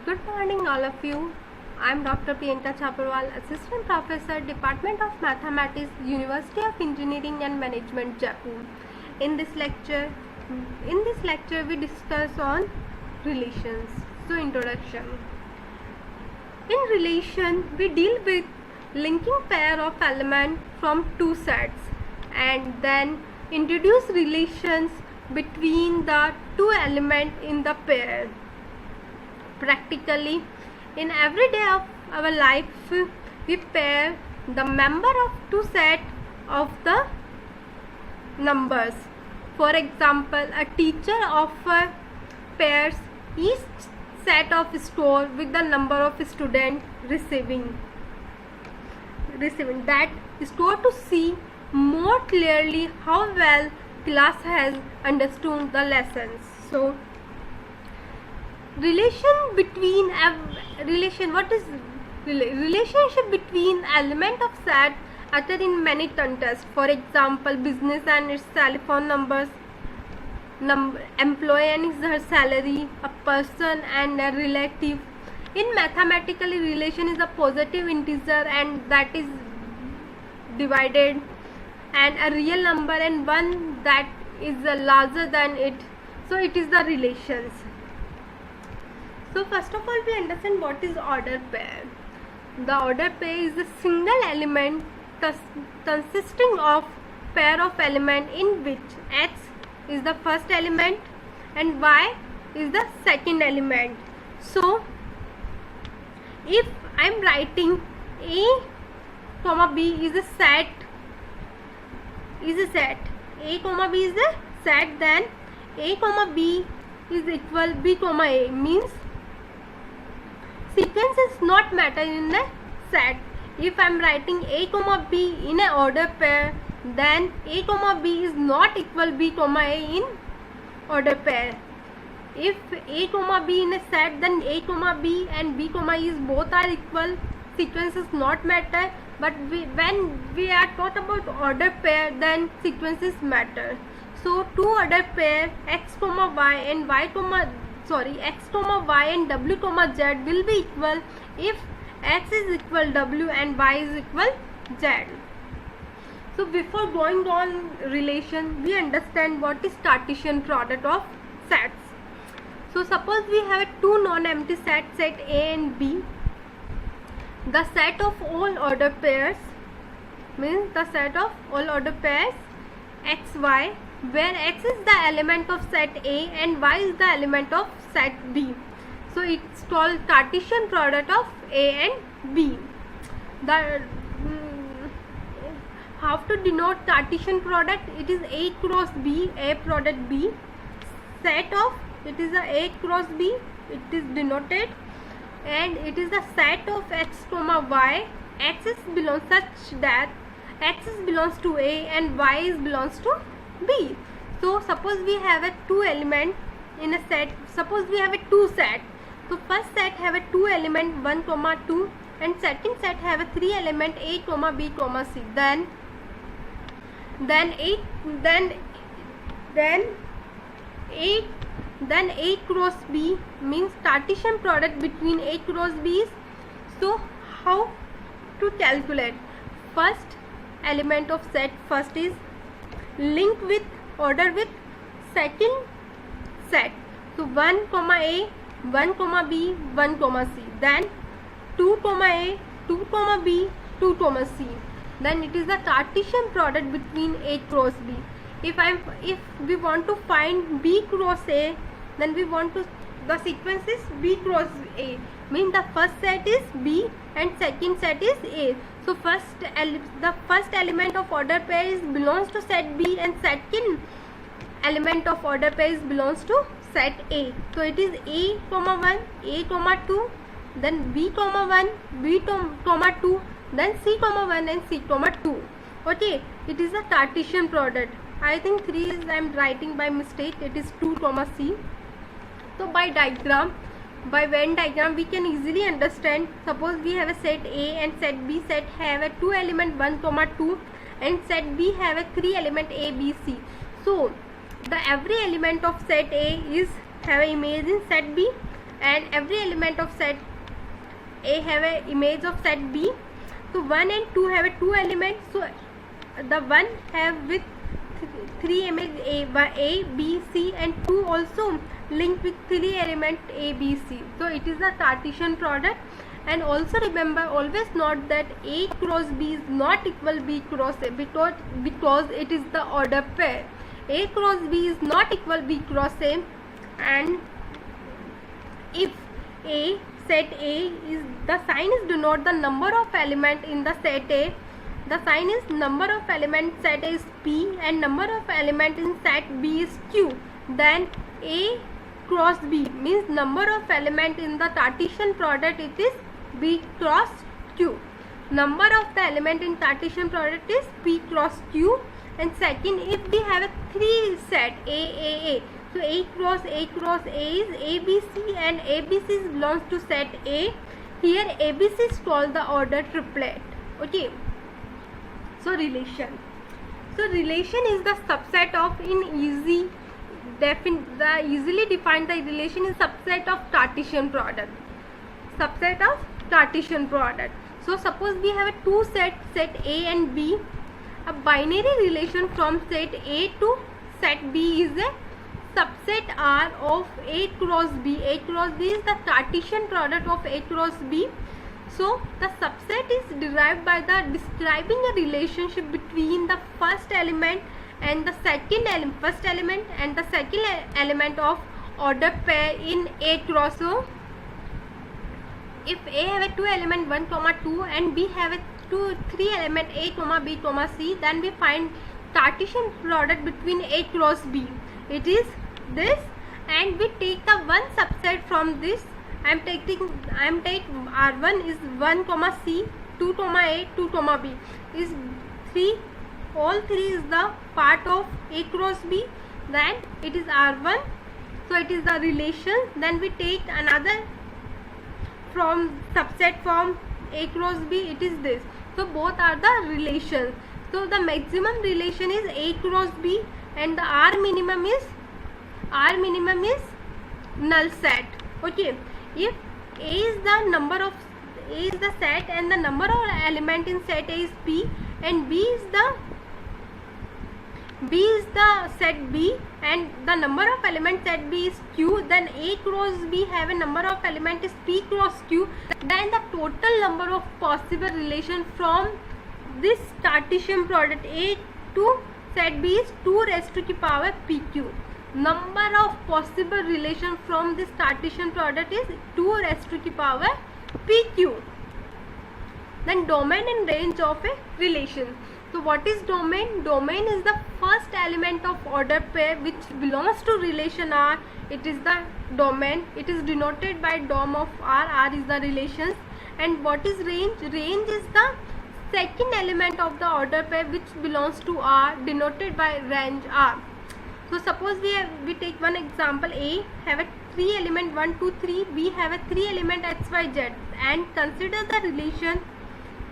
Good morning, all of you. I am Dr. Priyanka Chaparwal, Assistant Professor, Department of Mathematics, University of Engineering and Management, Jaipur. In this lecture, we discuss on relations. So, introduction. In relation, we deal with linking pair of elements from two sets, and then introduce relations between the two elements in the pair. Practically, in every day of our life, we pair the member of two sets of the numbers. For example, a teacher offers pairs each set of score with the number of students receiving that score to see more clearly how well class has understood the lessons. So, relationship between element of set occur in many contexts. For example, business and its telephone numbers, employee and his salary, a person and a relative. In mathematically, relation is a positive integer and that is divided, and a real number and one that is larger than it. So it is the relations. So first of all, we understand what is order pair. The order pair is a single element consisting of pair of element in which x is the first element and y is the second element. So if I am writing a comma b is a set, a comma b is a set, then a comma b is equal b comma a, means sequence is not matter in a set. If I am writing a comma b in an order pair, then a comma b is not equal b comma a in order pair. If a comma b in a set, then a comma b and b comma e is both are equal. Sequence is not matter. But when we are talking about order pair, then sequences matter. So two order pair x comma y and x comma y and w comma z will be equal if x is equal w and y is equal z. So before going on relation, we understand what is Cartesian product of sets. So suppose we have two non-empty sets, set A and B. The set of all order pairs means the set of all order pairs x, y, where x is the element of set A and y is the element of set B. So it's called Cartesian product of A and B. How to denote Cartesian product? It is A cross B, A product B. Set of it is a A cross B, it is denoted, and it is the set of x comma y. X is belongs such that x is belongs to A and y is belongs to B. So suppose we have a two element in a set. Suppose we have a two set. So first set have a two element 1 comma 2 and second set have a three element A comma B comma C. Then A cross B means Cartesian product between A cross B is. So how to calculate? First element of set first is link with order with second set. So 1 comma A, 1 comma B, 1 comma C. Then 2 comma A, 2 comma B, 2 comma C. Then it is the Cartesian product between A cross B. If we want to find B cross A, then the sequence is B cross A, means the first set is B and second set is A. So the first element of order pair is belongs to set B and second element of order pair is belongs to set A. So it is A comma 1, A comma 2, then B comma 1, B comma 2, then C comma 1 and C comma 2. Okay, it is a Cartesian product. I think 3 is I am writing by mistake. It is 2 comma C. So by Venn diagram we can easily understand. Suppose we have a set A and set B. Set have a two element 1 comma 2 and set B have a three element A, B, C. So the every element of set A is have an image in set B and every element of set A have a image of set B. So 1 and 2 have a 2 elements. So the 1 have with 3 image A, B, C, and 2 also linked with 3 element A, B, C. So it is a Cartesian product. And also remember, always note that A cross B is not equal B cross A because it is the order pair. A cross B is not equal B cross A, and if A set A is the sign is denote the number of element in the set A. The sign is number of element set A is P and number of element in set B is Q. Then A cross B means number of element in the Cartesian product, it is B cross Q. Number of the element in Cartesian product is P cross Q. And second, if we have a 3 set A, so A cross A is ABC, and ABC belongs to set A. Here ABC is called the order triplet. Okay. So relation. So relation is the subset of easily defined the relation is subset of Cartesian product. Subset of Cartesian product. So suppose we have a 2 set A and B. A binary relation from set A to set B is a subset R of A cross B. A cross B is the Cartesian product of A cross B. So the subset is derived by the describing a relationship between the first element and the second element, of order pair in A cross. So if A have a 2 element 1, 2 and B have a 3 element A, B, C, then we find Cartesian product between A cross B. It is this, and we take the one subset from this. I am taking R1 is 1, C, 2, A, 2, B is 3. All 3 is the part of A cross B. Then it is R1. So it is the relation. Then we take another from subset from A cross B. It is this. So both are the relations. So the maximum relation is A cross B, and the R minimum is null set. Okay. If A is the set and the number of element in set A is P, and B is the set B and the number of element set B is Q, then A cross B have a number of element is P cross Q, then the total number of possible relation from this Cartesian product A to set B is 2 raised to the power PQ. Number of possible relation from this Cartesian product is 2 raised to the power PQ. Then domain and range of a relation. So what is domain? Domain is the first element of order pair which belongs to relation R. It is the domain. It is denoted by dom of R. R is the relations. And what is range? Range is the second element of the order pair which belongs to R, denoted by range R. So suppose we take one example. A have a 3 element 1, 2, 3. B have a 3 element X, Y, Z, and consider the relation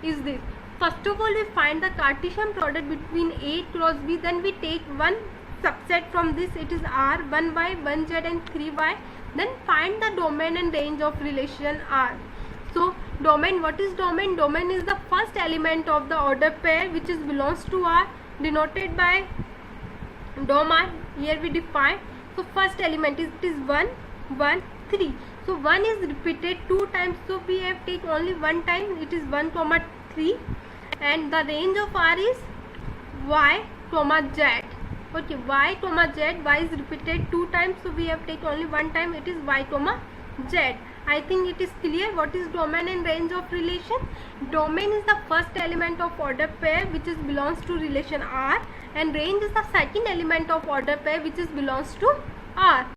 is this. First of all, we find the Cartesian product between A cross B. Then we take one subset from this. It is R, 1Y, 1Z, and 3Y. Then find the domain and range of relation R. So domain, what is domain? Domain is the first element of the order pair which is belongs to R, denoted by dom R. Here we define. So first element is 1, 1, 3. So 1 is repeated 2 times. So we have take only one time. It is 1, 3. And the range of R is Y, Z. Okay, Y, Z. Y is repeated 2 times. So we have take only one time. It is Y, Z. I think it is clear what is domain and range of relation. Domain is the first element of order pair which is belongs to relation R, and range is the second element of order pair which is belongs to R.